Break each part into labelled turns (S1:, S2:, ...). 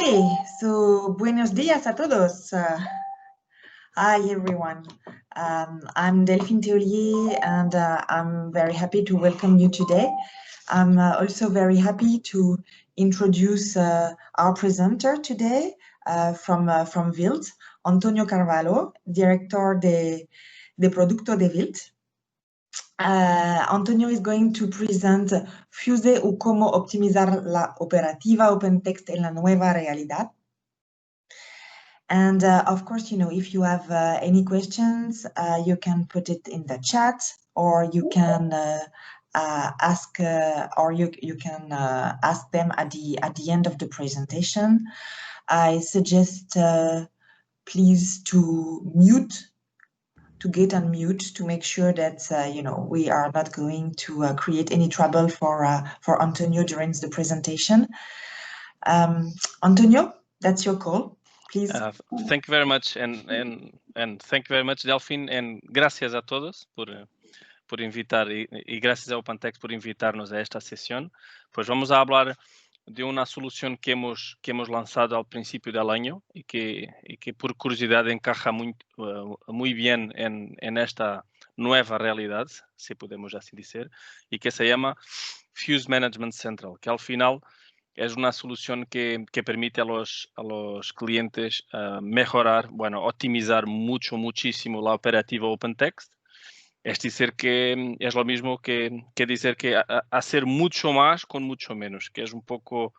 S1: Okay, so buenos días a todos. Hi everyone. I'm Delphine Théolier and I'm very happy to welcome you today. I'm also very happy to introduce our presenter today from Wild, Antonio Carvalho, Director de Producto de Wild. Antonio is going to present Fuse o cómo optimizar la operativa OpenText en la nueva realidad. And of course, if you have any questions, you can put it in the chat, or you can ask, or you can ask them at the end of the presentation. I suggest please to get on mute to make sure that we are not going to create any trouble for Antonio during the presentation. Antonio, that's your call. Please.
S2: Thank you very much, and thank you very much, Delphine, and gracias a todos por invitar y gracias a OpenText por invitarnos a esta sesión. Pues vamos a hablar de una solución que hemos lanzado al principio del año y que por curiosidad encaja muy bien en esta nueva realidad, si podemos así decir, y que se llama Fuse Management Central, que al final es una solución que permite a los clientes mejorar, optimizar muchísimo la operativa OpenText. Es decir, que es lo mismo que decir que hacer mucho más con mucho menos, que es un poco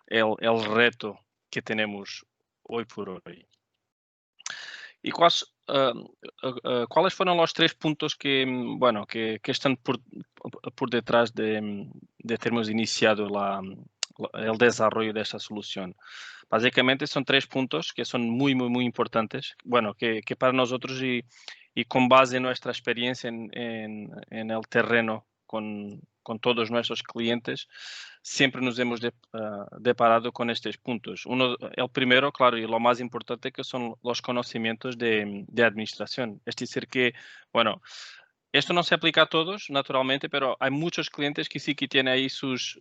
S2: el reto que tenemos hoy por hoy. ¿Y cuáles fueron los 3 puntos que están por detrás de termos iniciado el desarrollo de esta solución? Básicamente son 3 puntos que son muy importantes, que para nosotros y con base en nuestra experiencia en el terreno con todos nuestros clientes, siempre nos hemos deparado con estos puntos. El primero, claro, y lo más importante, que son los conocimientos de administración. Es decir que, esto no se aplica a todos, naturalmente, pero hay muchos clientes que sí que tienen ahí sus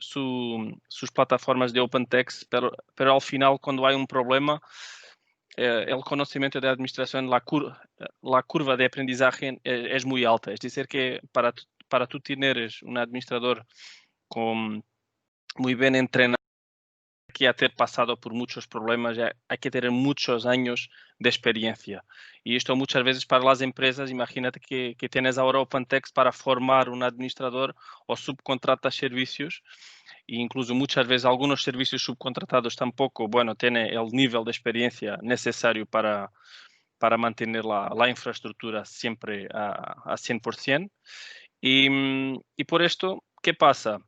S2: plataformas de OpenText, pero al final, cuando hay un problema, el conocimiento de administración, la curva de aprendizaje es muy alta. Es decir que para tú tener un administrador muy bien entrenado, que ha pasado por muchos problemas, hay que tener muchos años de experiencia. Y esto muchas veces para las empresas, imagínate que tienes ahora OpenText para formar un administrador o subcontratas servicios, e incluso muchas veces algunos servicios subcontratados tampoco, tienen el nivel de experiencia necesario para mantener la infraestructura siempre a 100%. Y por esto, ¿qué pasa?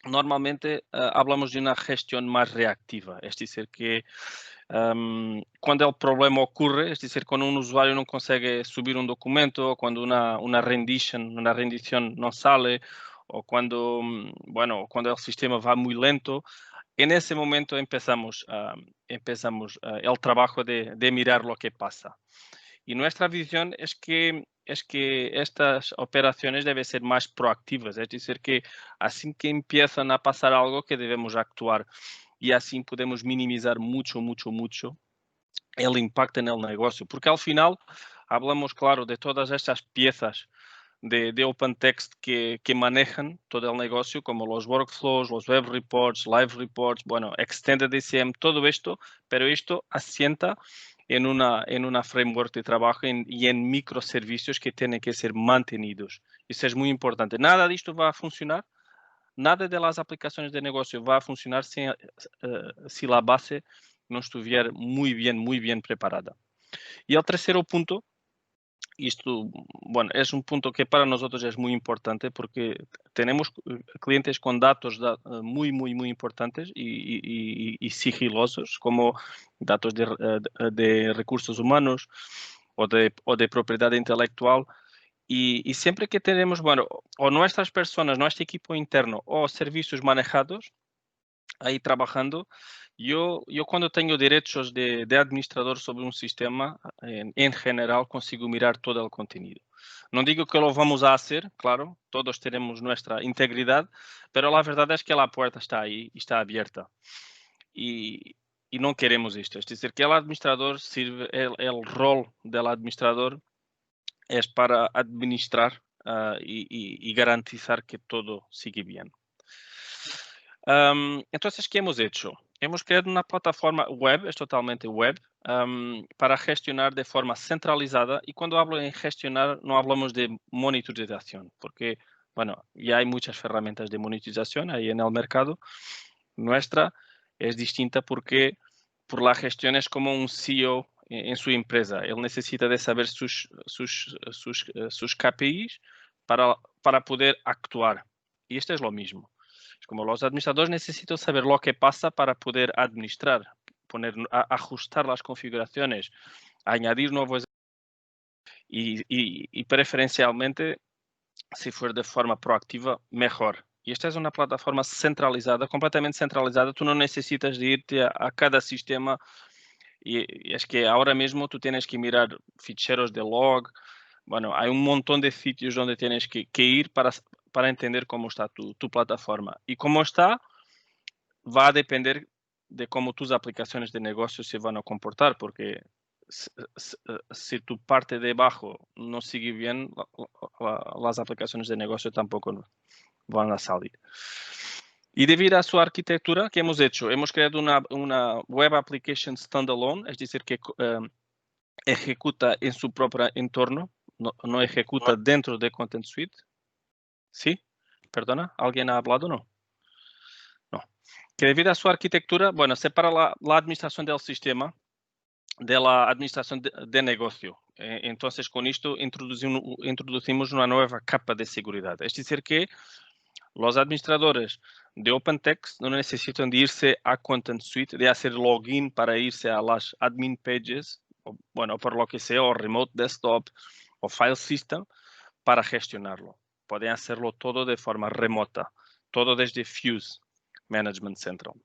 S2: Normalmente hablamos de una gestión más reactiva, es decir, que cuando el problema ocurre, es decir, cuando un usuario no consigue subir un documento, cuando una rendición no sale, o cuando el sistema va muy lento, en ese momento empezamos el trabajo de mirar lo que pasa. Y nuestra visión es que estas operaciones deben ser más proactivas, es decir, que así que empiezan a pasar algo, que debemos actuar, y así podemos minimizar mucho el impacto en el negocio, porque al final hablamos, claro, de todas estas piezas de OpenText que manejan todo el negocio, como los workflows, los web reports, live reports, Extended ECM, todo esto, pero esto asienta en una framework de trabajo y en microservicios que tienen que ser mantenidos. Eso es muy importante. Nada de esto va a funcionar, nada de las aplicaciones de negocio va a funcionar si la base no estuviera muy bien preparada. Y el tercer punto, esto, es un punto que para nosotros es muy importante, porque tenemos clientes con datos muy importantes y sigilosos, como datos de recursos humanos o de propiedad intelectual. Y siempre que tenemos, o nuestras personas, nuestro equipo interno o servicios manejados ahí trabajando, yo cuando tengo derechos de administrador sobre un sistema, en general consigo mirar todo el contenido. No digo que lo vamos a hacer, claro, todos tenemos nuestra integridad, pero la verdad es que la puerta está ahí y está abierta. Y y no queremos esto. Es decir, que el administrador sirve, el rol del administrador es para administrar y garantizar que todo sigue bien. Entonces, ¿qué hemos hecho? Hemos creado una plataforma web, es totalmente web, para gestionar de forma centralizada. Y cuando hablo en gestionar, no hablamos de monitorización, porque, bueno, ya hay muchas herramientas de monitorización ahí en el mercado. Nuestra es distinta porque por la gestión es como un CEO en su empresa. Él necesita de saber sus KPIs para poder actuar. Y esto es lo mismo. Es como los administradores necesitan saber lo que pasa para poder administrar, ajustar las configuraciones, añadir nuevos y preferencialmente, si fuera de forma proactiva, mejor. Y esta es una plataforma centralizada, completamente centralizada. Tú no necesitas de irte a cada sistema. Y es que ahora mismo tú tienes que mirar ficheros de log. Bueno, hay un montón de sitios donde tienes que ir para entender cómo está tu plataforma. Y cómo está, va a depender de cómo tus aplicaciones de negocio se van a comportar, porque si tu parte de abajo no sigue bien, las aplicaciones de negocio tampoco van a salir. Y debido a su arquitectura, ¿qué hemos hecho? Hemos creado una web application standalone, es decir, que ejecuta en su propio entorno, no ejecuta dentro de Content Suite. ¿Sí? ¿Perdona? ¿Alguien ha hablado o no? No. Que debido a su arquitectura, bueno, separa la administración del sistema de la administración de negocio. Entonces, con esto introducimos una nueva capa de seguridad. Es decir, que los administradores de OpenText no necesitan de irse a Content Suite, de hacer login para irse a las admin pages, o, bueno, por lo que sea, o Remote Desktop, o File System, para gestionarlo. Pueden hacerlo todo de forma remota, todo desde Fuse Management Central.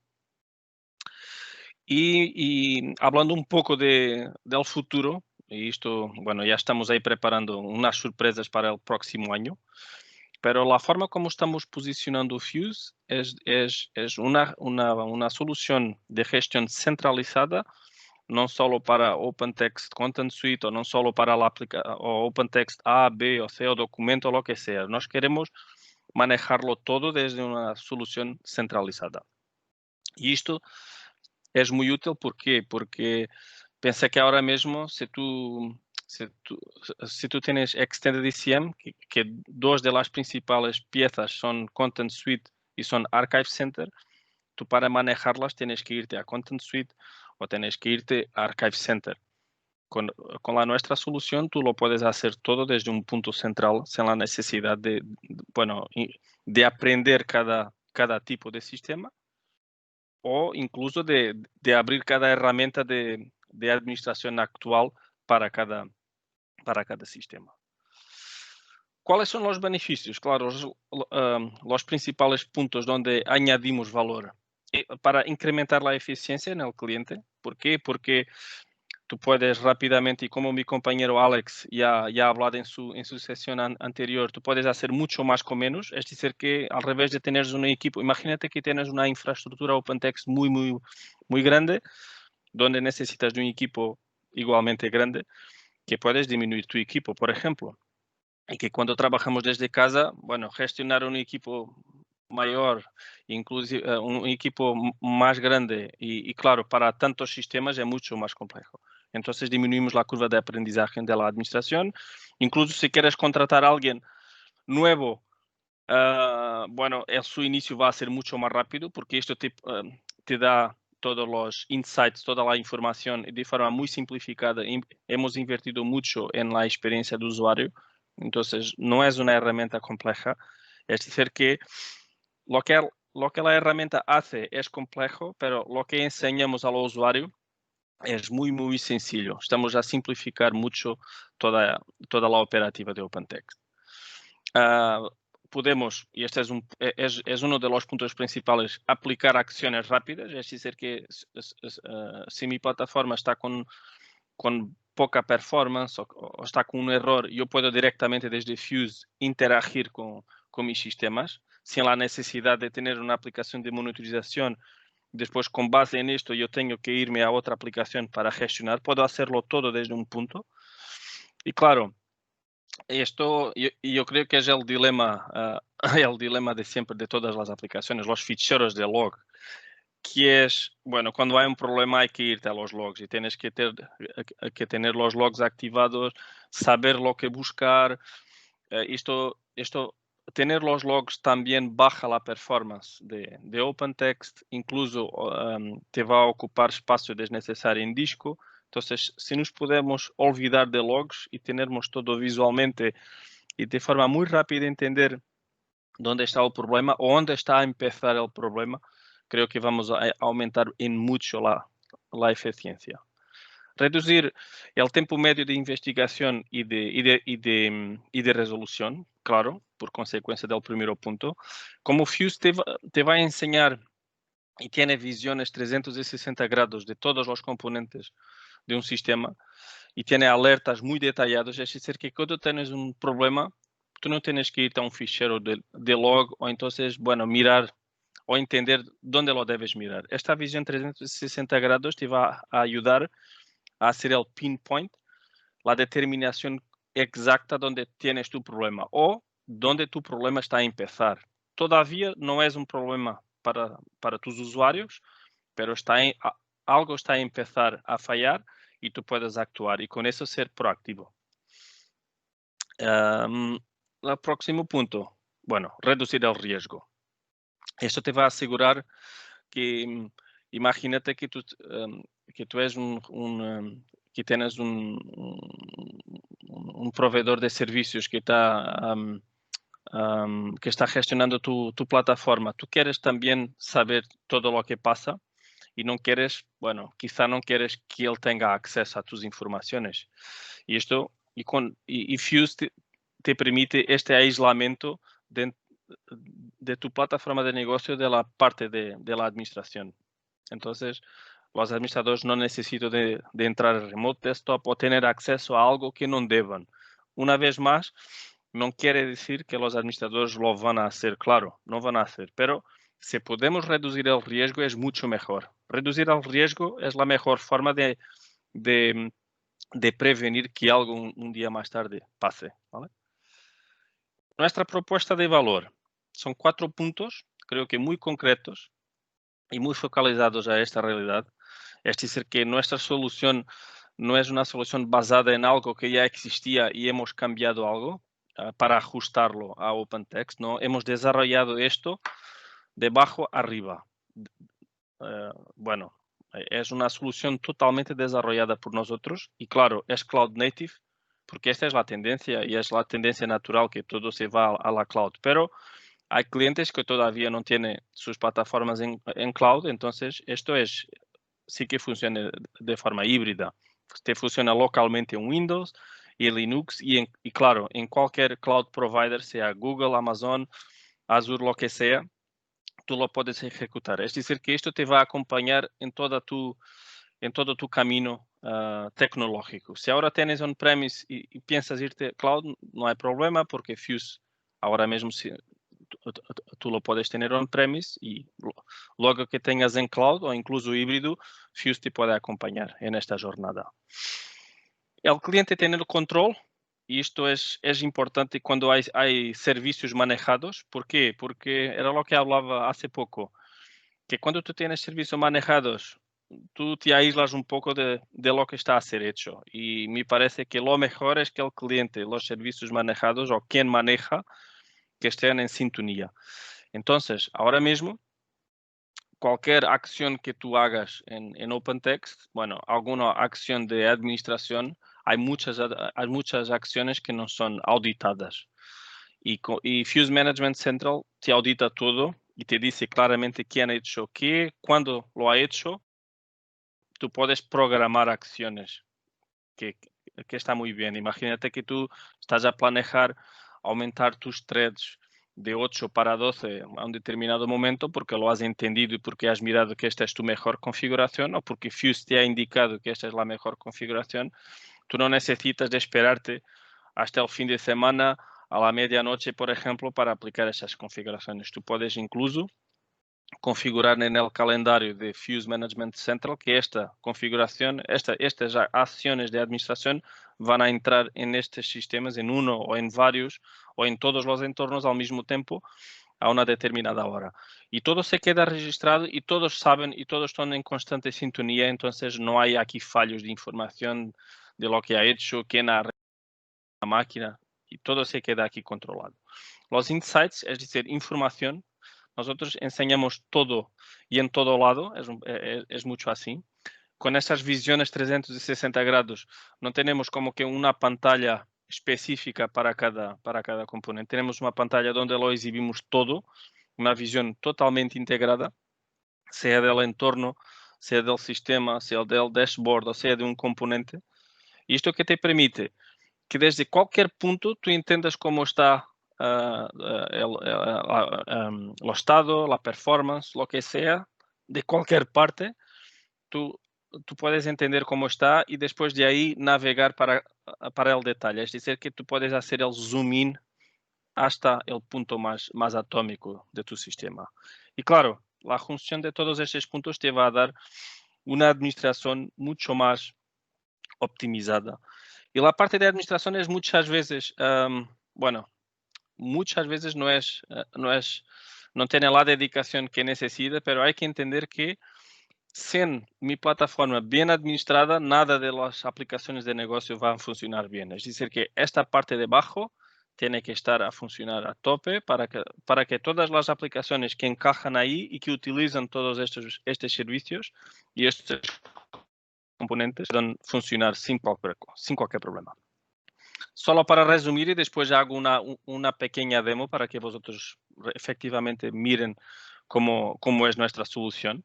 S2: Y hablando un poco del futuro, y esto, bueno, ya estamos ahí preparando unas sorpresas para el próximo año, pero la forma como estamos posicionando Fuse es una solución de gestión centralizada, no solo para OpenText Content Suite, o no solo para la o OpenText A, B o C, o documento, lo que sea. Nos queremos manejarlo todo desde una solución centralizada. Y esto es muy útil, ¿por qué? Porque piensa que ahora mismo, si tú tienes Extended ECM, que dos de las principales piezas son Content Suite y son Archive Center, tú para manejarlas tienes que irte a Content Suite o tienes que irte a Archive Center. Con la nuestra solución, tú lo puedes hacer todo desde un punto central, sin la necesidad de aprender cada tipo de sistema, o incluso de abrir cada herramienta de administración actual para cada sistema. ¿Cuáles son los beneficios? Claro, los principales puntos donde añadimos valor para incrementar la eficiencia en el cliente. ¿Por qué? Porque tú puedes rápidamente, y como mi compañero Alex ya ha hablado en su sesión anterior, tú puedes hacer mucho más con menos. Es decir, que al revés de tener un equipo, imagínate que tienes una infraestructura OpenText muy grande, donde necesitas de un equipo igualmente grande, que puedes disminuir tu equipo, por ejemplo. Y que cuando trabajamos desde casa, bueno, gestionar un equipo mayor, inclusive un equipo más grande y claro, para tantos sistemas es mucho más complejo. Entonces disminuimos la curva de aprendizaje de la administración. Incluso si quieres contratar a alguien nuevo, bueno, su inicio va a ser mucho más rápido porque esto te da todos los insights, toda la información de forma muy simplificada. Hemos invertido mucho en la experiencia de usuario. Entonces, no es una herramienta compleja. Es decir, que lo que la herramienta hace es complejo, pero lo que enseñamos al usuario es muy sencillo. Estamos a simplificar mucho toda la operativa de OpenText. Podemos, y este es uno de los puntos principales, aplicar acciones rápidas. Es decir, que si mi plataforma está con poca performance o está con un error, yo puedo directamente desde Fuse interagir con mis sistemas sin la necesidad de tener una aplicación de monitorización después con base en esto yo tengo que irme a otra aplicación para gestionar, puedo hacerlo todo desde un punto. Y claro, esto yo creo que es el dilema, el dilema de siempre de todas las aplicaciones, los ficheros de log, que es, bueno, cuando hay un problema hay que irte a los logs y tienes que tener los logs activados, saber lo que buscar. Tener los logs también baja la performance de OpenText, incluso te va a ocupar espacio desnecessario en disco. Entonces, si nos podemos olvidar de logs y tenermos todo visualmente y de forma muy rápida entender dónde está el problema o dónde está a empezar el problema, creo que vamos a aumentar en mucho la eficiencia. Reducir el tiempo medio de investigación y de resolución, claro, por consecuencia del primer punto. Como Fuse te va a enseñar y tiene visiones 360 grados de todos los componentes de un sistema y tiene alertas muy detallados, es decir, que cuando tienes un problema, tú no tienes que irte a un fichero de log o entonces, bueno, mirar o entender dónde lo debes mirar. Esta visión 360 grados te va a ayudar a hacer el pinpoint, la determinación exacta donde tienes tu problema o donde tu problema está a empezar. Todavía no es un problema para tus usuarios, pero algo está a empezar a fallar y tú puedes actuar y con eso ser proactivo. El próximo punto, bueno, reducir el riesgo. Esto te va a asegurar que, imagínate que tú es que tienes un proveedor de servicios que está gestionando tu plataforma. Tú quieres también saber todo lo que pasa y no quieres, bueno, quizá no quieres que él tenga acceso a tus informaciones. Y esto, y Fuse te permite este aislamiento de tu plataforma de negocio de la parte de la administración. Entonces, los administradores no necesitan de entrar en remote desktop o tener acceso a algo que no deban. Una vez más, no quiere decir que los administradores lo van a hacer, claro, no van a hacer, pero si podemos reducir el riesgo es mucho mejor. Reducir el riesgo es la mejor forma de prevenir que algo un día más tarde pase, ¿vale? Nuestra propuesta de valor son 4 puntos, creo que muy concretos y muy focalizados a esta realidad. Es decir, que nuestra solución no es una solución basada en algo que ya existía y hemos cambiado algo para ajustarlo a OpenText, ¿no? Hemos desarrollado esto de abajo arriba. Bueno, es una solución totalmente desarrollada por nosotros y claro, es cloud native, porque esta es la tendencia y es la tendencia natural que todo se va a la cloud, pero hay clientes que todavía no tienen sus plataformas en cloud, entonces esto sí que funciona de forma híbrida. Te funciona localmente en Windows y Linux y claro, en cualquier cloud provider, sea Google, Amazon, Azure, lo que sea, tú lo puedes ejecutar. Es decir, que esto te va a acompañar en todo tu camino tecnológico. Si ahora tienes on-premise y piensas irte cloud, no hay problema porque Fuse ahora mismo tú lo puedes tener on-premise y luego que tengas en cloud o incluso híbrido, Fuse te puede acompañar en esta jornada. El cliente tiene el control y esto es importante cuando hay servicios manejados. ¿Por qué? Porque era lo que hablaba hace poco, que cuando tú tienes servicios manejados, tú te aíslas un poco de lo que está a ser hecho. Y me parece que lo mejor es que el cliente, los servicios manejados o quien maneja, que estén en sintonía. Entonces, ahora mismo, cualquier acción que tú hagas en OpenText, bueno, alguna acción de administración, hay muchas acciones que no son auditadas. Y Fuse Management Central te audita todo y te dice claramente quién ha hecho qué, cuándo lo ha hecho. Tú puedes programar acciones, que está muy bien. Imagínate que tú estás a planear aumentar tus threads de 8 para 12 a un determinado momento porque lo has entendido y porque has mirado que esta es tu mejor configuración o porque Fuse te ha indicado que esta es la mejor configuración. Tú no necesitas de esperarte hasta el fin de semana a la medianoche, por ejemplo, para aplicar esas configuraciones. Tú puedes incluso configurar en el calendario de Fuse Management Central que esta configuración, estas acciones de administración van a entrar en estos sistemas, en uno o en varios o en todos los entornos al mismo tiempo a una determinada hora. Y todo se queda registrado y todos saben y todos están en constante sintonía, entonces no hay aquí fallos de información de lo que ha hecho, quién ha la máquina y todo se queda aquí controlado. Los insights, es decir, información, nosotros enseñamos todo y en todo lado, es mucho así. Con esas visiones 360 grados, no tenemos como que una pantalla específica para cada componente. Tenemos una pantalla donde lo exhibimos todo, una visión totalmente integrada, sea del entorno, sea del sistema, sea del dashboard, o sea de un componente. Y esto que te permite que desde cualquier punto tú entendas cómo está el estado, la performance, lo que sea, de cualquier parte, tú puedes entender cómo está y después de ahí navegar para el detalle. Es decir, que tú puedes hacer el zoom in hasta el punto más atómico de tu sistema. Y claro, la junción de todos esos puntos te va a dar una administración mucho más optimizada. Y la parte de administración es muchas veces, bueno, muchas veces no tiene la dedicación que necesita, pero hay que entender que sin mi plataforma bien administrada, nada de las aplicaciones de negocio va a funcionar bien. Es decir, que esta parte de abajo tiene que estar a funcionar a tope para que todas las aplicaciones que encajan ahí y que utilizan todos estos servicios y estos componentes puedan funcionar sin cualquier problema. Solo para resumir y después hago una pequeña demo para que vosotros efectivamente miren cómo es nuestra solución.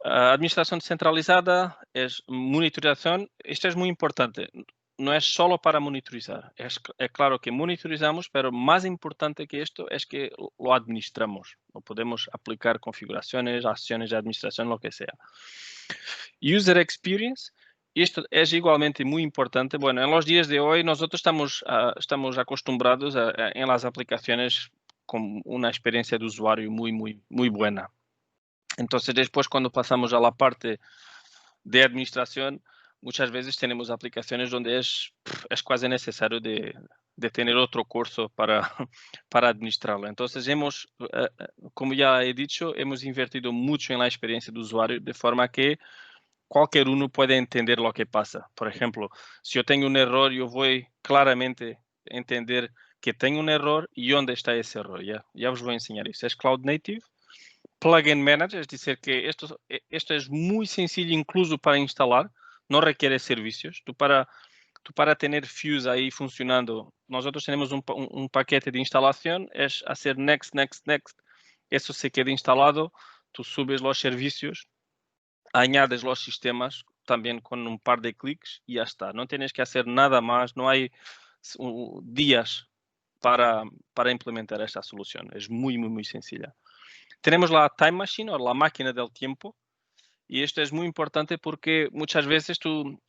S2: Administración centralizada es monitorización. Esto es muy importante. No es solo para monitorizar. Es claro que monitorizamos, pero más importante que esto es que lo administramos. Lo podemos aplicar configuraciones, acciones de administración, lo que sea. User experience. Esto es igualmente muy importante. Bueno, en los días de hoy nosotros estamos acostumbrados en las aplicaciones con una experiencia de usuario muy buena. Entonces, después cuando pasamos a la parte de administración, muchas veces tenemos aplicaciones donde es casi necesario de tener otro curso para administrarlo. Entonces, como ya he dicho, hemos invertido mucho en la experiencia de usuario, de forma que cualquier uno puede entender lo que pasa. Por ejemplo, si yo tengo un error, yo voy claramente a entender que tengo un error y dónde está ese error. Ya os voy a enseñar eso. Es Cloud Native. Plugin Manager, es decir, que esto es muy sencillo incluso para instalar, no requiere servicios. Tú para tener Fuse ahí funcionando, nosotros tenemos un paquete de instalación, es hacer next, next, next. Eso se queda instalado, tú subes los servicios, añades los sistemas también con un par de clics y ya está. No tienes que hacer nada más, no hay días para implementar esta solución. Es muy sencilla. Tenemos la Time Machine o la máquina del tiempo y esto es muy importante porque muchas veces tú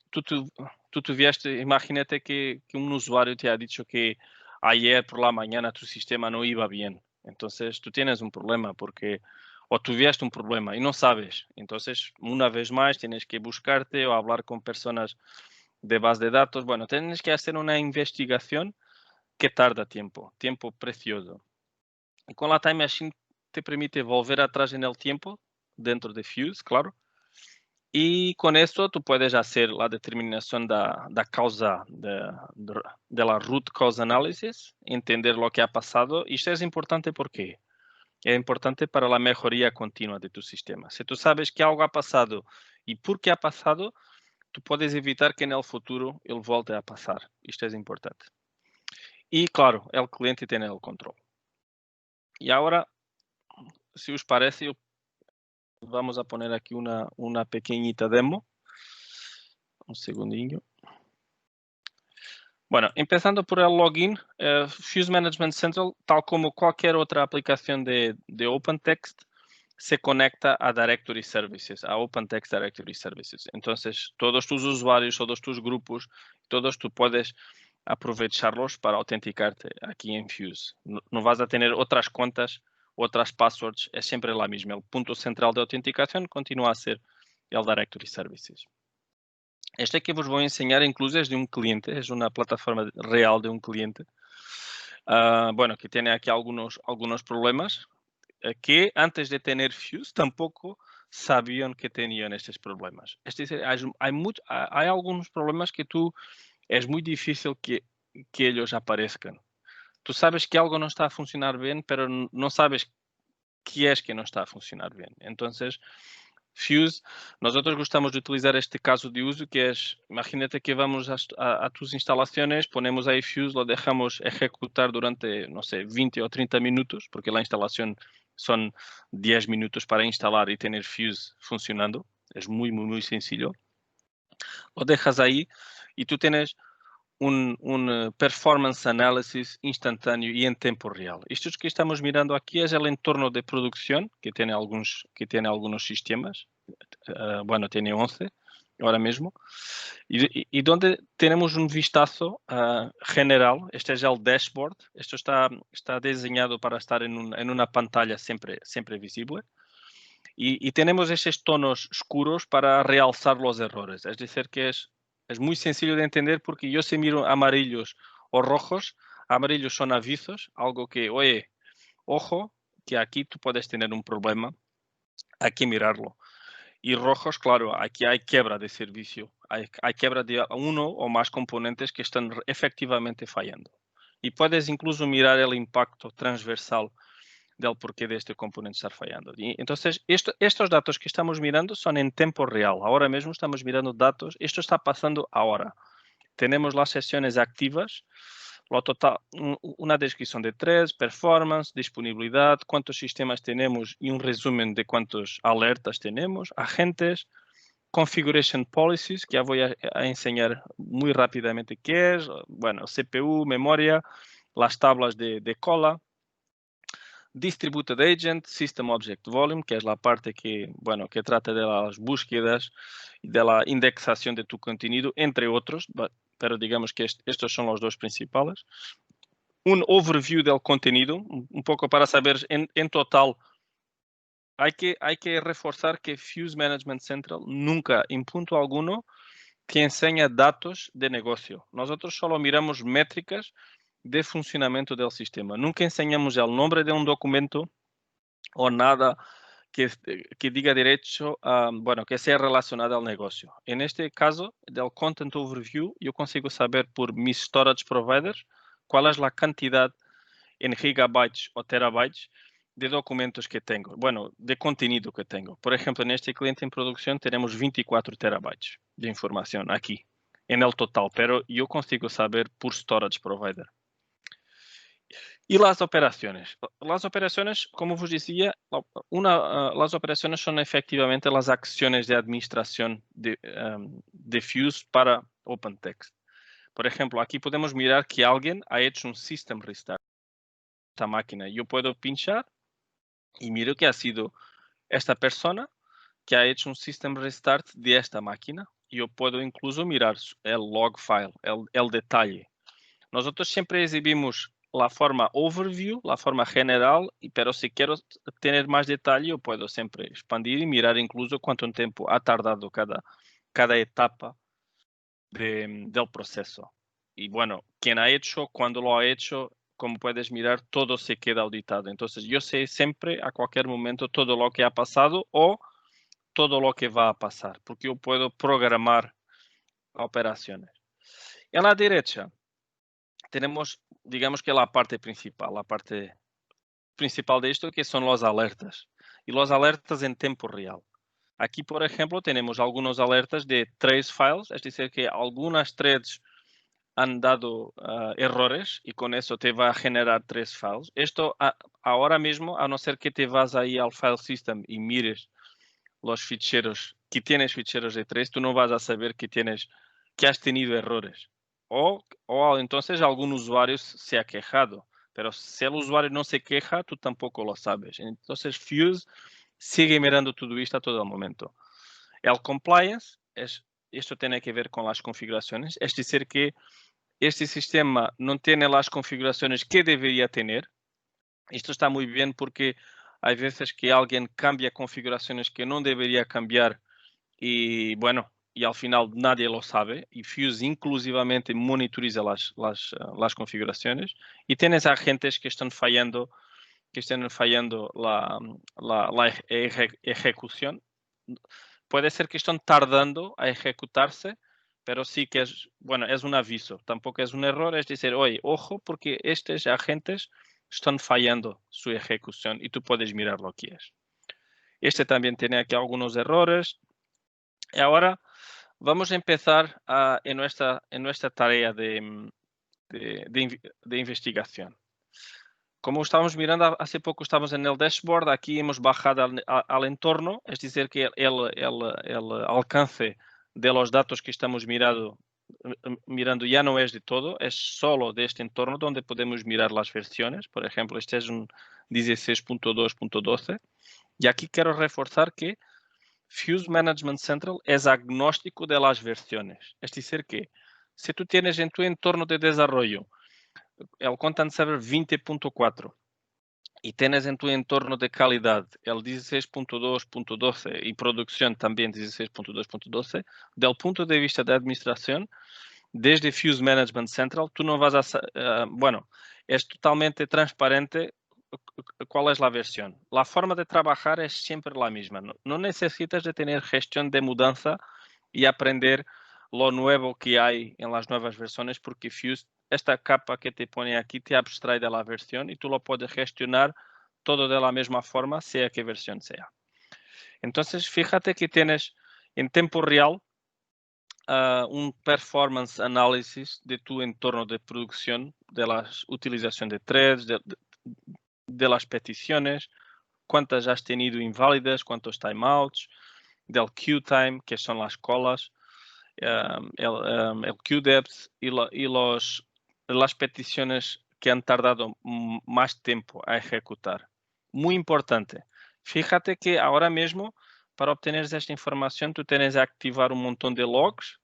S2: tuviste, imagínate que un usuario te ha dicho que ayer por la mañana tu sistema no iba bien. Entonces tú tienes un problema porque o tuviste un problema y no sabes. Entonces, una vez más, tienes que buscarte o hablar con personas de base de datos. Bueno, tienes que hacer una investigación que tarda tiempo precioso. Y con la Time Machine te permite volver atrás en el tiempo dentro de Fuse, claro. Y con esto tú puedes hacer la determinación de causa, de la root cause analysis, entender lo que ha pasado. Y esto es importante porque es importante para la mejoría continua de tu sistema. Si tú sabes que algo ha pasado y por qué ha pasado, tú puedes evitar que en el futuro él volte a pasar. Esto es importante. Y claro, el cliente tiene el control. Y ahora, si os parece, vamos a poner aquí una pequeñita demo. Un segundinho. Bueno, empezando por el login, Fuse Management Central, tal como cualquier otra aplicación de OpenText, se conecta a Directory Services, a OpenText Directory Services. Entonces, todos tus usuarios, todos tus grupos, todos tú puedes aprovecharlos para autenticarte aquí en Fuse. No vas a tener otras cuentas otras passwords, es siempre la misma. El punto central de autenticación continúa a ser el Directory Services. Este que vos voy a enseñar incluso es de un cliente, es una plataforma real de un cliente. Bueno, que tiene aquí algunos problemas que antes de tener Fuse tampoco sabían que tenían estos problemas. Es decir, hay algunos problemas que es muy difícil que ellos aparezcan. Tú sabes que algo no está a funcionar bien, pero no sabes qué es que no está a funcionar bien. Entonces, Fuse, nosotros gustamos de utilizar este caso de uso que es, imagínate que vamos a tus instalaciones, ponemos ahí Fuse, lo dejamos ejecutar durante, no sé, 20 o 30 minutos, porque la instalación son 10 minutos para instalar y tener Fuse funcionando. Es muy, muy, muy sencillo. Lo dejas ahí y tú tienes un performance analysis instantáneo y en tiempo real. Esto que estamos mirando aquí es el entorno de producción que tiene algunos sistemas. Bueno, tiene 11 ahora mismo. Y donde tenemos un vistazo general. Este es el dashboard. Esto está diseñado para estar en una pantalla siempre visible. Y tenemos esos tonos oscuros para realzar los errores. Es decir, que es muy sencillo de entender porque yo si miro amarillos o rojos, amarillos son avisos, algo que, oye, ojo, que aquí tú puedes tener un problema, hay que mirarlo. Y rojos, claro, aquí hay quiebra de servicio, hay quiebra de uno o más componentes que están efectivamente fallando. Y puedes incluso mirar el impacto transversal del porqué de este componente estar fallando. Y entonces, estos datos que estamos mirando son en tiempo real. Ahora mismo estamos mirando datos. Esto está pasando ahora. Tenemos las sesiones activas, lo total, una descripción de tres, performance, disponibilidad, cuántos sistemas tenemos y un resumen de cuántos alertas tenemos, agentes, configuration policies, que ya voy a enseñar muy rápidamente qué es, bueno, CPU, memoria, las tablas de cola, Distributed Agent, System Object Volume, que es la parte que, bueno, que trata de las búsquedas y de la indexación de tu contenido, entre otros, pero digamos que estos son los dos principales. Un overview del contenido, un poco para saber en total. Hay que reforzar que Fuse Management Central nunca, en punto alguno, te enseña datos de negocio. Nosotros solo miramos métricas de funcionamiento del sistema. Nunca enseñamos el nombre de un documento o nada que diga derecho a, bueno, que sea relacionado al negocio. En este caso, del Content Overview, yo consigo saber por mis storage providers cuál es la cantidad en gigabytes o terabytes de documentos que tengo, bueno, de contenido que tengo. Por ejemplo, en este cliente en producción tenemos 24 terabytes de información aquí, en el total, pero yo consigo saber por storage provider. Y las operaciones. Las operaciones, como vos decía, las operaciones son efectivamente las acciones de administración de Fuse para OpenText. Por ejemplo, aquí podemos mirar que alguien ha hecho un system restart de esta máquina. Yo puedo pinchar y miro que ha sido esta persona que ha hecho un system restart de esta máquina. Yo puedo incluso mirar el log file, el detalle. Nosotros siempre exhibimos la forma overview, la forma general, pero si quiero tener más detalle, yo puedo siempre expandir y mirar incluso cuánto tiempo ha tardado cada etapa del proceso. Y bueno, quién ha hecho, cuándo lo ha hecho, como puedes mirar, todo se queda auditado. Entonces, yo sé siempre, a cualquier momento, todo lo que ha pasado o todo lo que va a pasar, porque yo puedo programar operaciones. En la derecha, tenemos, digamos que la parte principal de esto, que son los alertas. Y los alertas en tiempo real. Aquí, por ejemplo, tenemos algunos alertas de trace files, es decir, que algunas threads han dado errores y con eso te va a generar trace files. Esto ahora mismo, a no ser que te vas ahí al file system y mires los ficheros, que tienes ficheros de trace, tú no vas a saber que has tenido errores. O entonces algún usuario se ha quejado. Pero si el usuario no se queja, tú tampoco lo sabes. Entonces Fuse sigue mirando todo esto a todo el momento. El compliance, esto tiene que ver con las configuraciones. Es decir, que este sistema no tiene las configuraciones que debería tener. Esto está muy bien porque hay veces que alguien cambia configuraciones que no debería cambiar y bueno, y al final nadie lo sabe y Fuse inclusivamente monitoriza las configuraciones y tienes agentes que están fallando la ejecución. Puede ser que están tardando a ejecutarse, pero sí que es, bueno, es un aviso, tampoco es un error, es decir, oye, ojo, porque estos agentes están fallando su ejecución y tú puedes mirar lo que es. Este también tiene aquí algunos errores. Y ahora vamos a empezar en nuestra tarea de investigación. Como estábamos mirando hace poco, estamos en el dashboard, aquí hemos bajado al entorno, es decir, que el alcance de los datos que estamos mirando ya no es de todo, es solo de este entorno donde podemos mirar las versiones. Por ejemplo, este es un 16.2.12 y aquí quiero reforzar que Fuse Management Central es agnóstico de las versiones, es decir, que si tú tienes en tu entorno de desarrollo el Content Server 20.4 y tienes en tu entorno de calidad el 16.2.12 y producción también 16.2.12, del punto de vista de administración, desde Fuse Management Central, tú no vas a... bueno, es totalmente transparente cuál es la versión. La forma de trabajar es siempre la misma. No necesitas de tener gestión de mudanza y aprender lo nuevo que hay en las nuevas versiones, porque Fuse, esta capa que te pone aquí, te abstrae de la versión y tú lo puedes gestionar todo de la misma forma, sea que versión sea. Entonces, fíjate que tienes en tiempo real un performance analysis de tu entorno de producción, de la utilización de threads, de las peticiones, cuántas has tenido inválidas, cuántos timeouts, del queue time, que son las colas, el queue depth y las peticiones que han tardado más tiempo a ejecutar. Muy importante. Fíjate que ahora mismo, para obtener esta información, tú tienes que activar un montón de logs,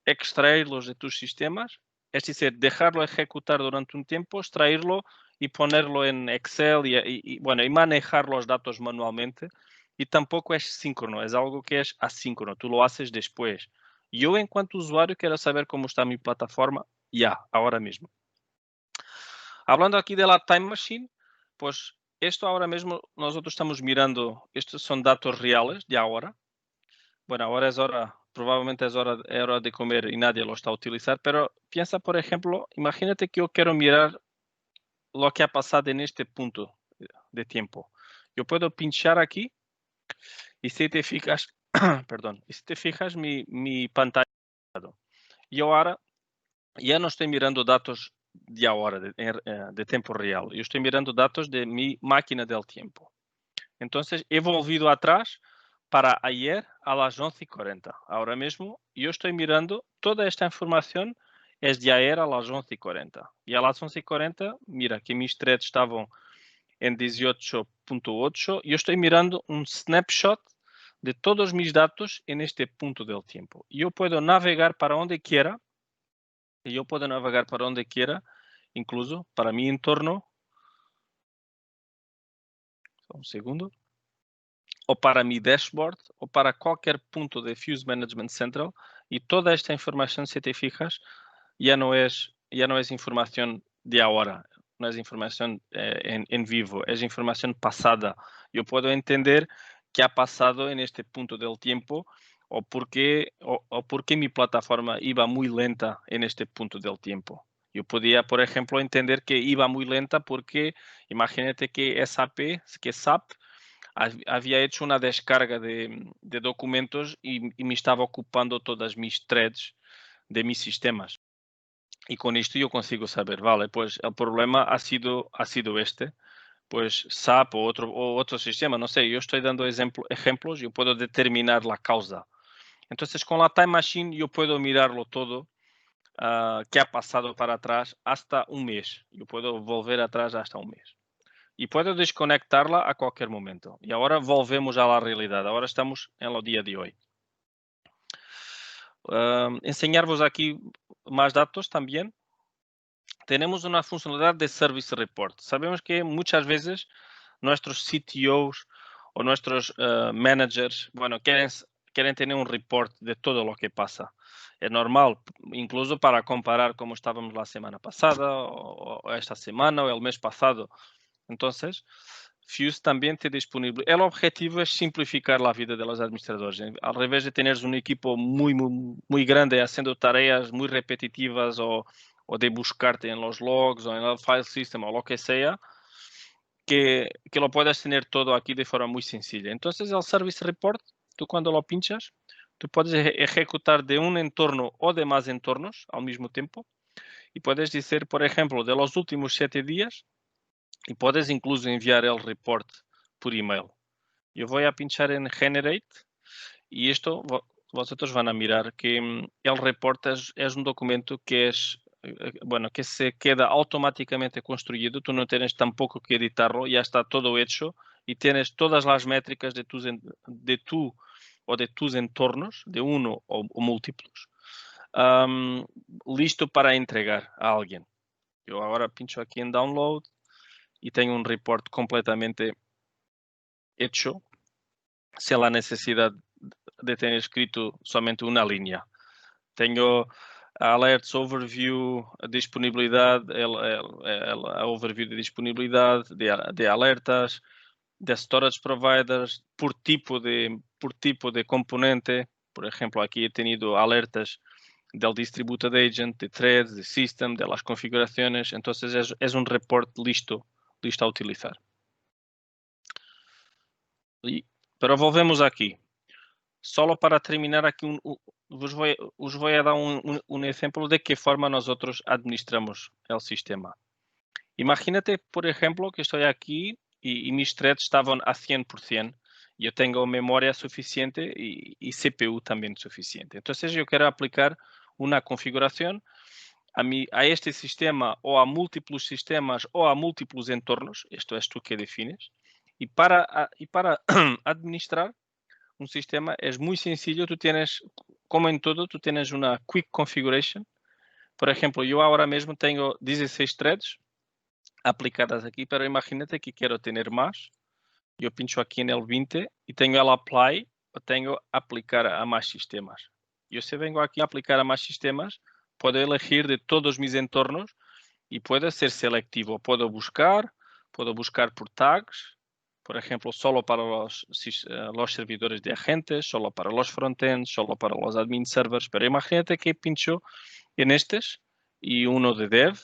S2: extraerlos de tus sistemas, es decir, dejarlo ejecutar durante un tiempo, extraerlo y ponerlo en Excel y manejar los datos manualmente. Y tampoco es síncrono, es algo que es asíncrono, tú lo haces después. Yo, en cuanto usuario, quiero saber cómo está mi plataforma ahora mismo. Hablando aquí de la Time Machine, pues esto ahora mismo nosotros estamos mirando, estos son datos reales de ahora. Bueno, ahora es hora, probablemente es hora de comer y nadie lo está a utilizar, pero piensa, por ejemplo, imagínate que yo quiero mirar lo que ha pasado en este punto de tiempo. Yo puedo pinchar aquí y si te fijas, perdón, y si te fijas mi pantalla, yo ahora ya no estoy mirando datos de ahora, de tiempo real, yo estoy mirando datos de mi máquina del tiempo. Entonces he volvido atrás para ayer a las 11:40. Ahora mismo yo estoy mirando toda esta información es de ayer a las 11:40. Y a las 11:40, mira que mis threads estaban en 18.8. Yo estoy mirando un snapshot de todos mis datos en este punto del tiempo. Yo puedo navegar para donde quiera. Y yo puedo navegar para donde quiera, incluso para mi entorno. Un segundo. O para mi dashboard o para cualquier punto de Fuse Management Central y toda esta información, si te fijas, ya no es información de ahora, no es información en vivo, es información pasada. Yo puedo entender qué ha pasado en este punto del tiempo o por qué mi plataforma iba muy lenta en este punto del tiempo. Yo podía, por ejemplo, entender que iba muy lenta porque imagínate que SAP había hecho una descarga de documentos y me estaba ocupando todas mis threads de mis sistemas. Y con esto yo consigo saber, vale, pues el problema ha sido este. Pues SAP o otro sistema, no sé, yo estoy dando ejemplos, yo puedo determinar la causa. Entonces, con la Time Machine yo puedo mirarlo todo, qué ha pasado para atrás hasta un mes. Yo puedo volver atrás hasta un mes. Y puedo desconectarla a cualquier momento. Y ahora volvemos a la realidad. Ahora estamos en el día de hoy. Enseñar-vos aquí más datos también. tenemos una funcionalidad de Service Report. Sabemos que muchas veces nuestros CTOs o nuestros managers, bueno, quieren tener un report de todo lo que pasa. Es normal, incluso para comparar cómo estábamos la semana pasada o esta semana o el mes pasado. Entonces, Fuse también te disponible. El objetivo es simplificar la vida de los administradores. Al revés de tener un equipo muy grande haciendo tareas muy repetitivas o de buscarte en los logs o en el file system o lo que sea, que lo puedas tener todo aquí de forma muy sencilla. Entonces, el Service Report, tú cuando lo pinchas, tú puedes ejecutar de un entorno o de más entornos al mismo tiempo y puedes decir, por ejemplo, de los últimos 7 días y puedes incluso enviar el report por email. Yo voy a pinchar en Generate y esto vosotros van a mirar que el report es un documento que es bueno, que se queda automáticamente construido, tú no tienes tampoco que editarlo, ya está todo hecho y tienes todas las métricas de tus entornos, de uno o múltiplos, listo para entregar a alguien. Yo ahora pincho aquí en Download y tengo un report completamente hecho, sin la necesidad de tener escrito solamente una línea. Tengo alerts, overview, disponibilidad, el overview de disponibilidad, de alertas, de storage providers, por tipo de componente. Por ejemplo, aquí he tenido alertas del distributed agent, de threads, de system, de las configuraciones. Entonces es un report listo a utilizar. Pero volvemos aquí. Solo para terminar aquí, os voy a dar un ejemplo de qué forma nosotros administramos el sistema. Imagínate, por ejemplo, que estoy aquí y mis threads estaban a 100%. Yo tengo memoria suficiente y CPU también suficiente. Entonces yo quiero aplicar una configuración a este sistema o a múltiplos sistemas o a múltiplos entornos. Esto es tú que defines. Y para administrar un sistema es muy sencillo. Tú tienes, como en todo, tú tienes una quick configuration. Por ejemplo, yo ahora mismo tengo 16 threads aplicadas aquí, pero imagínate que quiero tener más. Yo pincho aquí en el 20 y tengo el apply o tengo aplicar a más sistemas. Yo si vengo aquí a aplicar a más sistemas, puedo elegir de todos mis entornos y puedo ser selectivo. Puedo buscar por tags, por ejemplo, solo para los servidores de agentes, solo para los frontends, solo para los admin servers. Pero imagínate que pincho en estos y uno de dev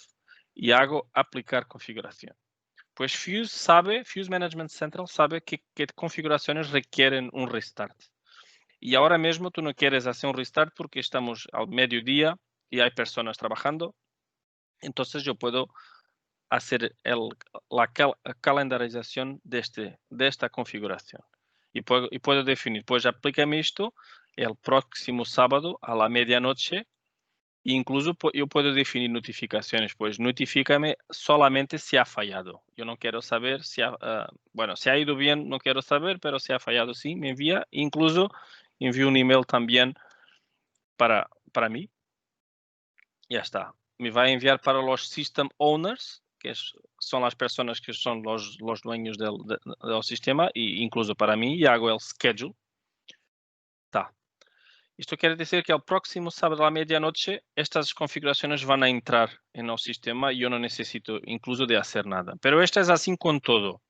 S2: y hago aplicar configuración. Pues Fuse Management Central sabe qué configuraciones requieren un restart. Y ahora mismo tú no quieres hacer un restart porque estamos al mediodía y hay personas trabajando. Entonces yo puedo hacer la calendarización de esta configuración. Y puedo definir, pues aplícame esto el próximo sábado a la medianoche. Incluso yo puedo definir notificaciones, pues notifícame solamente si ha fallado. Yo no quiero saber si si ha ido bien, no quiero saber, pero si ha fallado, sí, me envía. Incluso envío un email también para mí. Ya está. Me va a enviar para los system owners, que son las personas que son los dueños del sistema, e incluso para mí, y hago el schedule. Tá. Esto quiere decir que el próximo sábado a la medianoche estas configuraciones van a entrar en el sistema y yo no necesito incluso de hacer nada. Pero esto es así con todo,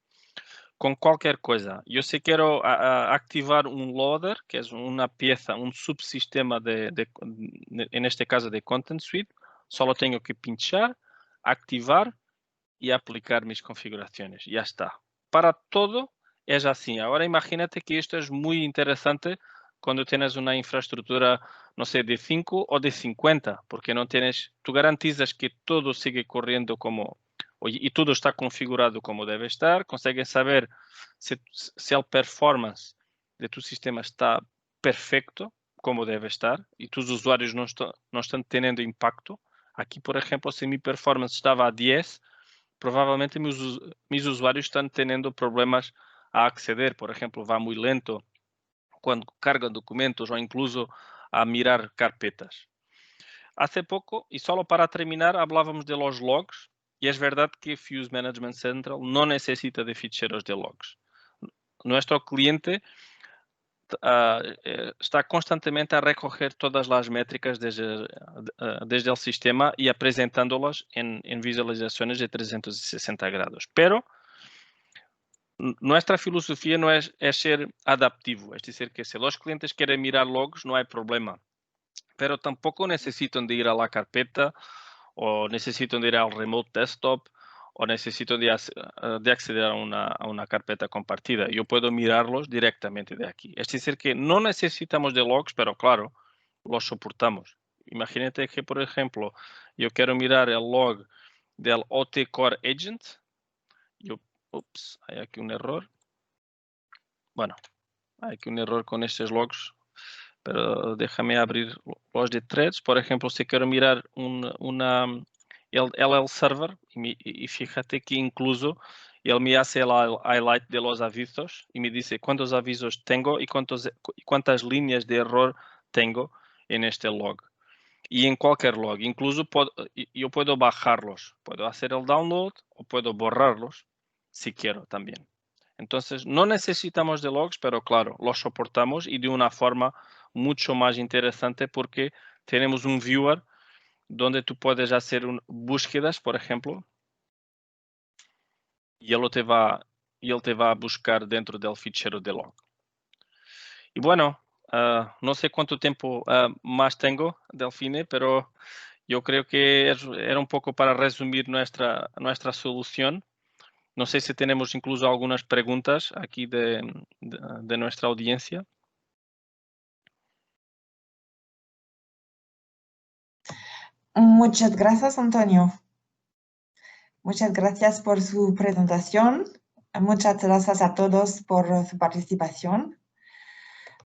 S2: con cualquier cosa. Yo si quiero activar un loader, que es una pieza, un subsistema en este caso de Content Suite, solo tengo que pinchar, activar y aplicar mis configuraciones. Ya está. Para todo es así. Ahora imagínate que esto es muy interesante cuando tienes una infraestructura, no sé, de 5 o de 50, porque no tienes, tú garantizas que todo sigue corriendo y todo está configurado como debe estar, consigues saber si el performance de tu sistema está perfecto, como debe estar, y tus usuarios no están teniendo impacto. Aquí, por ejemplo, si mi performance estaba a 10, provavelmente mis usuarios estão tendo problemas a acceder, por exemplo, vai muito lento quando cargam documentos ou incluso a mirar carpetas. Hace poco, y solo para terminar, hablábamos de los logs, y es verdad que Fuse Management Central no necesita de ficheros de logs. Nuestro cliente está constantemente a recoger todas las métricas desde el sistema y apresentándolas en visualizaciones de 360 grados. Pero nuestra filosofía no es ser adaptivo, es decir, que si los clientes quieren mirar logs, no hay problema. Pero tampoco necesitan de ir a la carpeta o necesitan de ir al remote desktop o necesito de acceder a una carpeta compartida. Yo puedo mirarlos directamente de aquí. Es decir, que no necesitamos de logs, pero claro, los soportamos. Imagínate que, por ejemplo, yo quiero mirar el log del OT Core Agent. Ups, hay aquí un error. Bueno, hay aquí un error con estos logs, pero déjame abrir los de threads. Por ejemplo, si quiero mirar el LL server, y fíjate que incluso él me hace el highlight de los avisos y me dice cuántos avisos tengo y cuántas líneas de error tengo en este log. Y en cualquier log, incluso yo puedo bajarlos, puedo hacer el download o puedo borrarlos si quiero también. Entonces, no necesitamos de logs, pero claro, los soportamos y de una forma mucho más interesante porque tenemos un viewer donde tú puedes hacer búsquedas, por ejemplo, y él te va a buscar dentro del fichero de log. Y bueno, no sé cuánto tiempo más tengo, Delfine, pero yo creo que era un poco para resumir nuestra solución. No sé si tenemos incluso algunas preguntas aquí de nuestra audiencia.
S1: Muchas gracias, Antonio. Muchas gracias por su presentación. Muchas gracias a todos por su participación.